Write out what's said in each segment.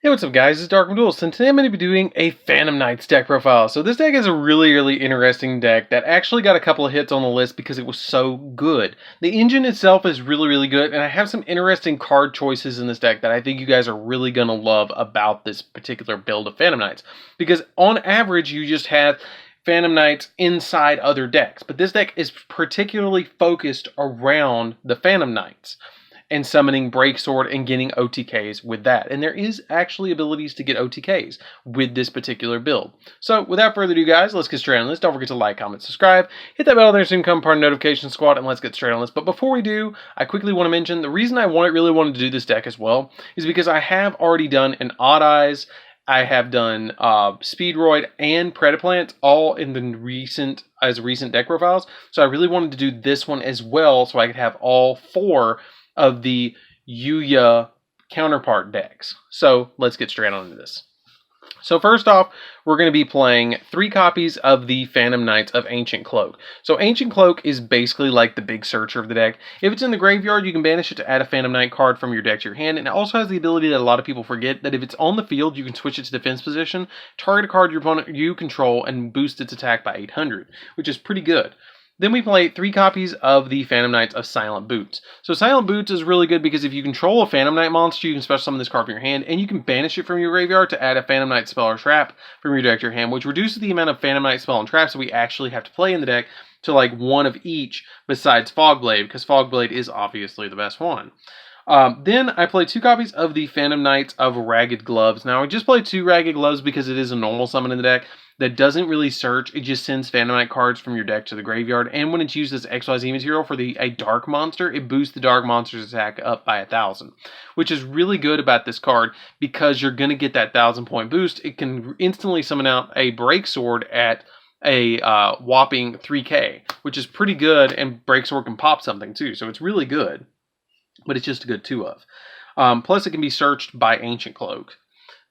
Hey, what's up guys, it's DarkArmedDuelist, and today I'm going to be doing a Phantom Knights deck profile. So this deck is a really interesting deck that actually got a couple of hits on the list because it was so good. The engine itself is really good, and I have some interesting card choices in this deck that I think you guys are really going to love about this particular build of Phantom Knights. Because on average, you just have Phantom Knights inside other decks, but this deck is particularly focused around the Phantom Knights and summoning Breaksword and getting OTKs with that. And there is actually abilities to get OTKs with this particular build. So without further ado guys, let's get straight on this. Don't forget to like, comment, subscribe, hit that bell there so you can become part of the notification squad, and let's get straight on this. But before we do, I quickly want to mention the reason I really wanted to do this deck as well is because I have already done an Odd Eyes, I have done Speedroid and Predaplant all in the recent deck profiles. So I really wanted to do this one as well so I could have all four of the Yugioh counterpart decks. So let's get straight on into this. So first off, we're going to be playing 3 copies of the Phantom Knights of Ancient Cloak. So Ancient Cloak is basically like the big searcher of the deck. If it's in the graveyard, you can banish it to add a Phantom Knight card from your deck to your hand, and it also has the ability that a lot of people forget, that if it's on the field, you can switch it to defense position, target a card your opponent you control, and boost its attack by 800, which is pretty good. Then we play 3 copies of the Phantom Knights of Silent Boots. So Silent Boots is really good because if you control a Phantom Knight monster, you can special summon this card from your hand, and you can banish it from your graveyard to add a Phantom Knight spell or trap from your deck to your hand, which reduces the amount of Phantom Knight spell and traps that we actually have to play in the deck to like one of each besides Fogblade, because Fogblade is obviously the best one. Then I play 2 copies of the Phantom Knights of Ragged Gloves. Now I just play 2 Ragged Gloves because it is a normal summon in the deck that doesn't really search. It just sends Phantom Knight cards from your deck to the graveyard, and when it's used as XYZ material for a dark monster, it boosts the dark monster's attack up by 1,000, which is really good about this card because you're going to get that 1,000 point boost. It can instantly summon out a Breaksword at a whopping 3k, which is pretty good, and Breaksword can pop something too, so it's really good, but it's just a good 2 of. Plus it can be searched by Ancient Cloak.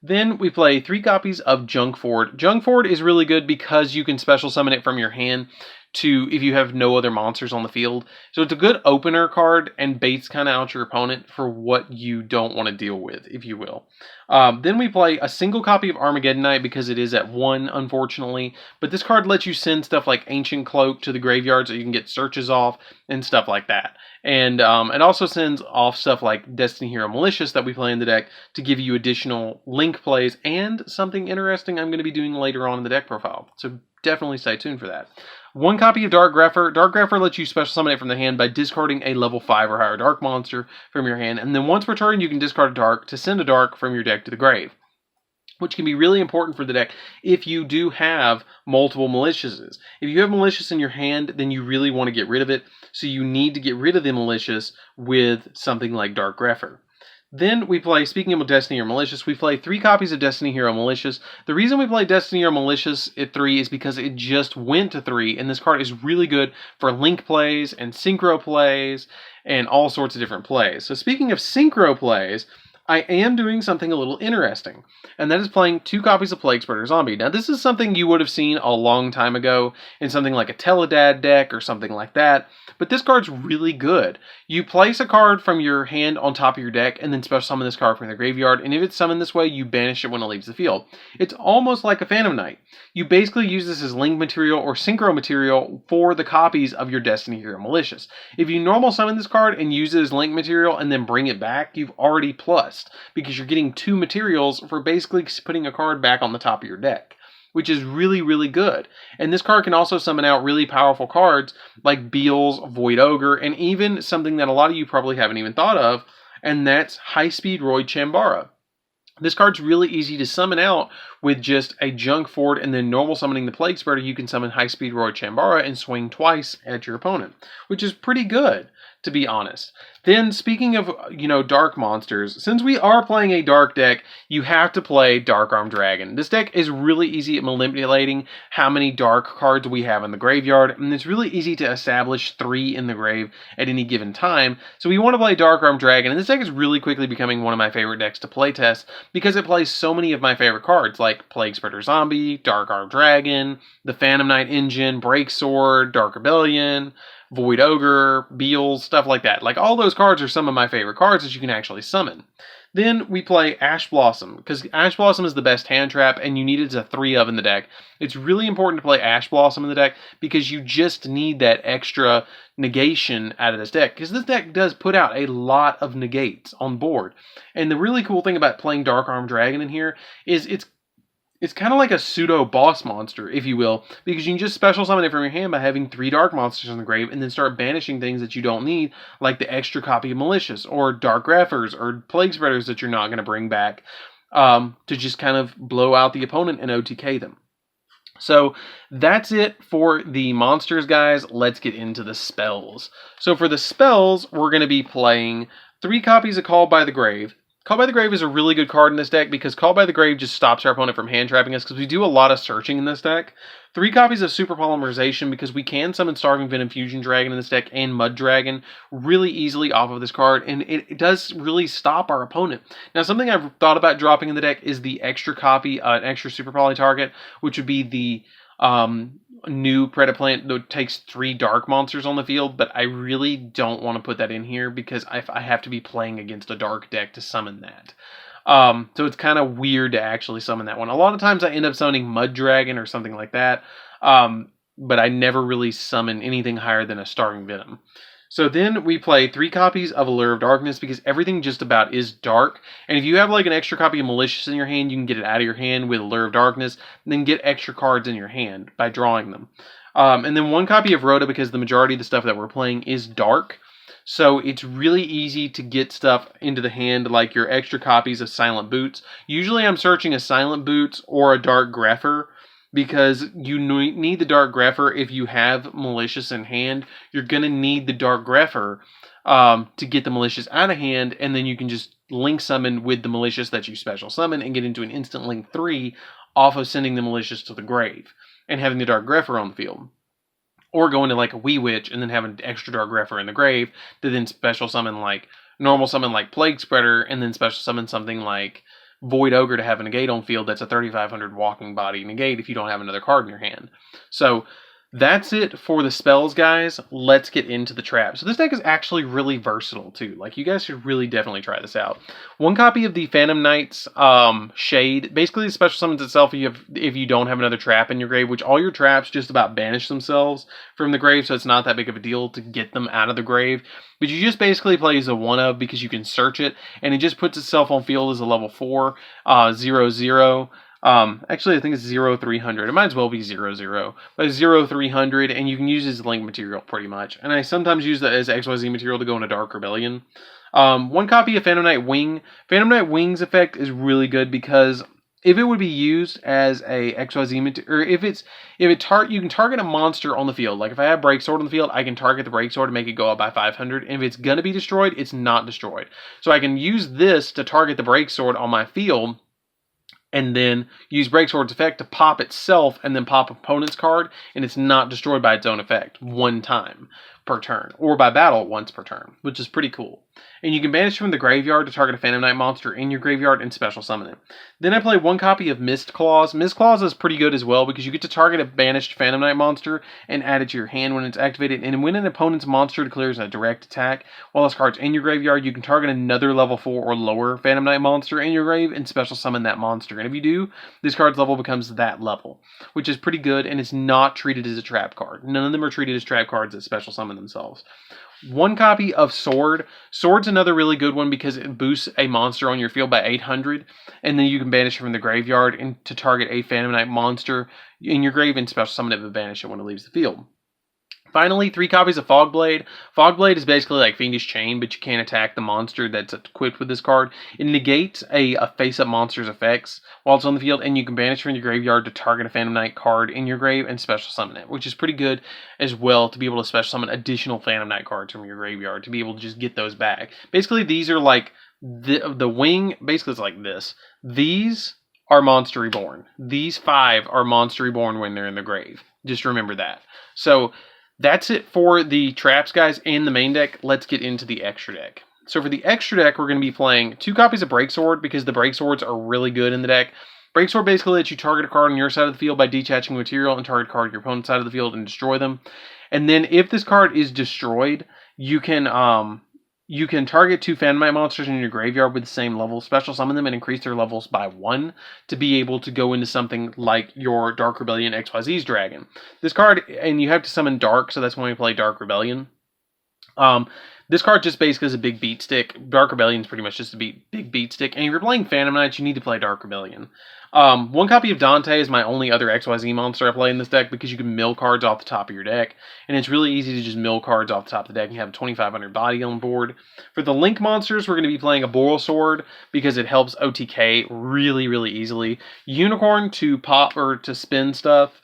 Then we play 3 copies of Junkford. Junkford is really good because you can special summon it from your hand to if you have no other monsters on the field. So it's a good opener card and baits kind of out your opponent for what you don't want to deal with, if you will. Then we play a single copy of Armageddon Knight because it is at 1, unfortunately. But this card lets you send stuff like Ancient Cloak to the graveyard so you can get searches off and stuff like that. And it also sends off stuff like Destiny Hero Malicious that we play in the deck to give you additional link plays and something interesting I'm going to be doing later on in the deck profile. So definitely stay tuned for that. 1 copy of Dark Grepher. Dark Grepher lets you special summon it from the hand by discarding a level 5 or higher dark monster from your hand. And then once per turn, you can discard a dark to send a dark from your deck to the grave, which can be really important for the deck if you do have multiple Maliciouses. If you have Malicious in your hand, then you really want to get rid of it, so you need to get rid of the Malicious with something like Dark Grepher. Then we play, speaking of Destiny Hero Malicious, we play 3 copies of Destiny Hero Malicious. The reason we play Destiny Hero Malicious at 3 is because it just went to 3, and this card is really good for link plays and synchro plays and all sorts of different plays. So speaking of synchro plays, I am doing something a little interesting, and that is playing 2 copies of Plague Spreader Zombie. Now, this is something you would have seen a long time ago in something like a Teledad deck or something like that, but this card's really good. You place a card from your hand on top of your deck, and then special summon this card from the graveyard, and if it's summoned this way, you banish it when it leaves the field. It's almost like a Phantom Knight. You basically use this as link material or synchro material for the copies of your Destiny Hero Malicious. If you normal summon this card and use it as link material and then bring it back, you've already plus, because you're getting 2 materials for basically putting a card back on the top of your deck, which is really good. And this card can also summon out really powerful cards like Beel's Void Ogre, and even something that a lot of you probably haven't even thought of, and that's High Speed Roid Chambara. This card's really easy to summon out with just a Junkford, and then normal summoning the Plague Spreader, you can summon High Speed Roid Chambara and swing twice at your opponent, which is pretty good, to be honest. Then, speaking of, dark monsters, since we are playing a dark deck, you have to play Dark Armed Dragon. This deck is really easy at manipulating how many dark cards we have in the graveyard, and it's really easy to establish 3 in the grave at any given time. So we want to play Dark Armed Dragon, and this deck is really quickly becoming one of my favorite decks to playtest because it plays so many of my favorite cards, like Plague Spreader Zombie, Dark Armed Dragon, the Phantom Knight Engine, Breaksword, Dark Rebellion, Void Ogre, Beel's, stuff like that. Like, all those cards are some of my favorite cards that you can actually summon. Then we play Ash Blossom, because Ash Blossom is the best hand trap, and you need it to 3 of in the deck. It's really important to play Ash Blossom in the deck, because you just need that extra negation out of this deck, because this deck does put out a lot of negates on board. And the really cool thing about playing Dark Armed Dragon in here is it's kind of like a pseudo boss monster, if you will, because you can just special summon it from your hand by having 3 dark monsters in the grave and then start banishing things that you don't need, like the extra copy of Malicious, or Dark Greffers, or Plague Spreaders that you're not going to bring back, to just kind of blow out the opponent and OTK them. So that's it for the monsters, guys. Let's get into the spells. So for the spells, we're going to be playing 3 copies of Called by the Grave. Called by the Grave is a really good card in this deck because Called by the Grave just stops our opponent from hand trapping us because we do a lot of searching in this deck. 3 copies of Super Polymerization because we can summon Starving Venom Fusion Dragon in this deck and Mud Dragon really easily off of this card, and it does really stop our opponent. Now, something I've thought about dropping in the deck is the extra copy, an extra Super Poly target, which would be the new Predaplant that takes 3 dark monsters on the field, but I really don't want to put that in here because I have to be playing against a dark deck to summon that. So it's kind of weird to actually summon that one. A lot of times I end up summoning Mud Dragon or something like that, but I never really summon anything higher than a Starving Venom. So then we play 3 copies of Allure of Darkness because everything just about is dark. And if you have like an extra copy of Malicious in your hand, you can get it out of your hand with Allure of Darkness, and then get extra cards in your hand by drawing them. And then 1 copy of Rhoda because the majority of the stuff that we're playing is dark. So it's really easy to get stuff into the hand, like your extra copies of Silent Boots. Usually I'm searching a Silent Boots or a Dark Greffer, because you need the Dark Greffer if you have Malicious in hand. You're going to need the Dark Greffer to get the Malicious out of hand, and then you can just link summon with the Malicious that you special summon and get into an instant link 3 off of sending the Malicious to the grave and having the Dark Greffer on the field. Or go into like a Wee Witch and then have an extra Dark Greffer in the grave to then special summon like normal summon like Plague Spreader, and then special summon something like Void Ogre to have a negate on field that's a 3500 walking body negate if you don't have another card in your hand. So that's it for the spells, guys. Let's get into the traps. So this deck is actually really versatile too. Like, you guys should really definitely try this out. 1 copy of the Phantom Knight's Shade. Basically, it special summons itself if you don't have another trap in your grave, which all your traps just about banish themselves from the grave, so it's not that big of a deal to get them out of the grave. But you just basically play as a 1-of because you can search it, and it just puts itself on field as a level 4, 0/0. Actually, I think it's 0/300. It might as well be 0/0. But 0/300, and you can use it as link material pretty much. And I sometimes use that as XYZ material to go into Dark Rebellion. 1 copy of Phantom Knight Wing. Phantom Knight Wing's effect is really good because if it would be used as a XYZ material, or you can target a monster on the field. Like if I have Breaksword on the field, I can target the Breaksword and make it go up by 500. And if it's gonna be destroyed, it's not destroyed. So I can use this to target the Breaksword on my field, and then use Breaksword's effect to pop itself and then pop opponent's card, and it's not destroyed by its own effect 1 time per turn, or by battle once per turn, which is pretty cool. And you can banish from the graveyard to target a Phantom Knight monster in your graveyard and special summon it. Then I play 1 copy of Mist Claws. Mist Claws is pretty good as well because you get to target a banished Phantom Knight monster and add it to your hand when it's activated. And when an opponent's monster declares a direct attack while this card's in your graveyard, you can target another level 4 or lower Phantom Knight monster in your grave and special summon that monster. And if you do, this card's level becomes that level, which is pretty good, and it's not treated as a trap card. None of them are treated as trap cards that special summon themselves. 1 copy of Sword. Sword's another really good one because it boosts a monster on your field by 800, and then you can banish it from the graveyard and to target a Phantom Knight monster in your grave and special summon it but banish it when it leaves the field. Finally, 3 copies of Fogblade. Fogblade is basically like Fiendish Chain, but you can't attack the monster that's equipped with this card. It negates a face-up monster's effects while it's on the field, and you can banish from your graveyard to target a Phantom Knight card in your grave and special summon it, which is pretty good as well to be able to special summon additional Phantom Knight cards from your graveyard to be able to just get those back. Basically, these are like the wing. Basically, it's like this. These are Monster Reborn. These 5 are Monster Reborn when they're in the grave. Just remember that. So that's it for the traps, guys, and the main deck. Let's get into the extra deck. So for the extra deck, we're going to be playing 2 copies of Breaksword because the Breakswords are really good in the deck. Breaksword basically lets you target a card on your side of the field by detaching material and target a card on your opponent's side of the field and destroy them. And then if this card is destroyed, you can you can target 2 Phantom Knight monsters in your graveyard with the same level, special summon them, and increase their levels by 1 to be able to go into something like your Dark Rebellion XYZ's Dragon. This card, and you have to summon Dark, so that's when we play Dark Rebellion. This card just basically is a big beat stick. Dark Rebellion is pretty much just a big beat stick. And if you're playing Phantom Knights, you need to play Dark Rebellion. One copy of Dante is my only other XYZ monster I play in this deck because you can mill cards off the top of your deck. And it's really easy to just mill cards off the top of the deck and have a 2,500 body on board. For the Link monsters, we're going to be playing a Boral Sword because it helps OTK really, really easily. Unicorn to pop or to spin stuff.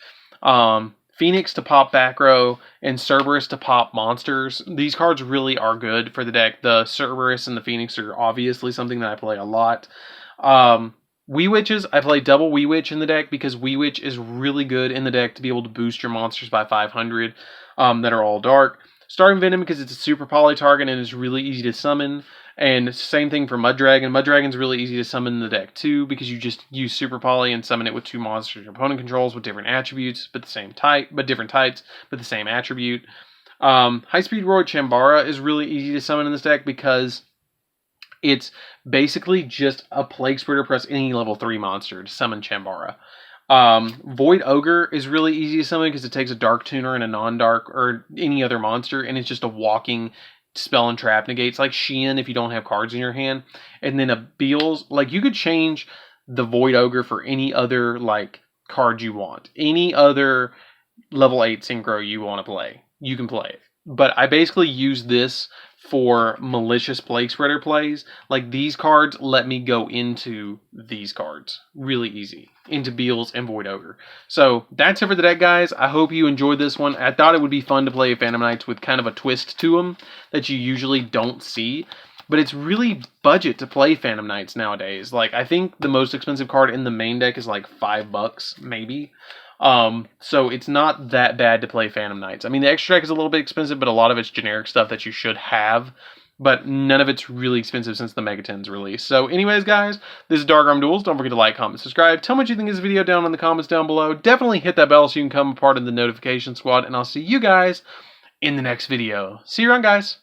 Phoenix to pop back row, and Cerberus to pop monsters. These cards really are good for the deck. The Cerberus and the Phoenix are obviously something that I play a lot. Wee Witches, I play double Wee Witch in the deck because Wee Witch is really good in the deck to be able to boost your monsters by 500 that are all dark. Starving Venom because it's a super poly target and is really easy to summon. And same thing for Mud Dragon. Mud Dragon's really easy to summon in the deck too because you just use Super Poly and summon it with 2 monsters your opponent controls with different attributes, but the same type, but different types, but the same attribute. High Speed Roid Chambara is really easy to summon in this deck because it's basically just a Plague Spreader plus any level 3 monster to summon Chambara. Void Ogre is really easy to summon because it takes a Dark Tuner and a non-dark or any other monster, and it's just a walking spell and trap negates, like Sheehan if you don't have cards in your hand. And then a Beals, like you could change the Void Ogre for any other like card you want. Any other level 8 synchro you want to play, you can play it. But I basically use this for malicious Plague Spreader plays. Like these cards let me go into these cards really easy, into Beals and Void Ogre. So that's it for the deck, guys. I hope you enjoyed this one. I thought it would be fun to play Phantom Knights with kind of a twist to them that you usually don't see. But it's really budget to play Phantom Knights nowadays. Like I think the most expensive card in the main deck is like $5 maybe. So it's not that bad to play Phantom Knights. I mean, the extra deck is a little bit expensive, but a lot of it's generic stuff that you should have. But none of it's really expensive since the Mega 10's release. So anyways, guys, this is DarkArmedDuelist. Don't forget to like, comment, subscribe. Tell me what you think of this video down in the comments down below. Definitely hit that bell so you can become a part of the notification squad. And I'll see you guys in the next video. See you around, guys.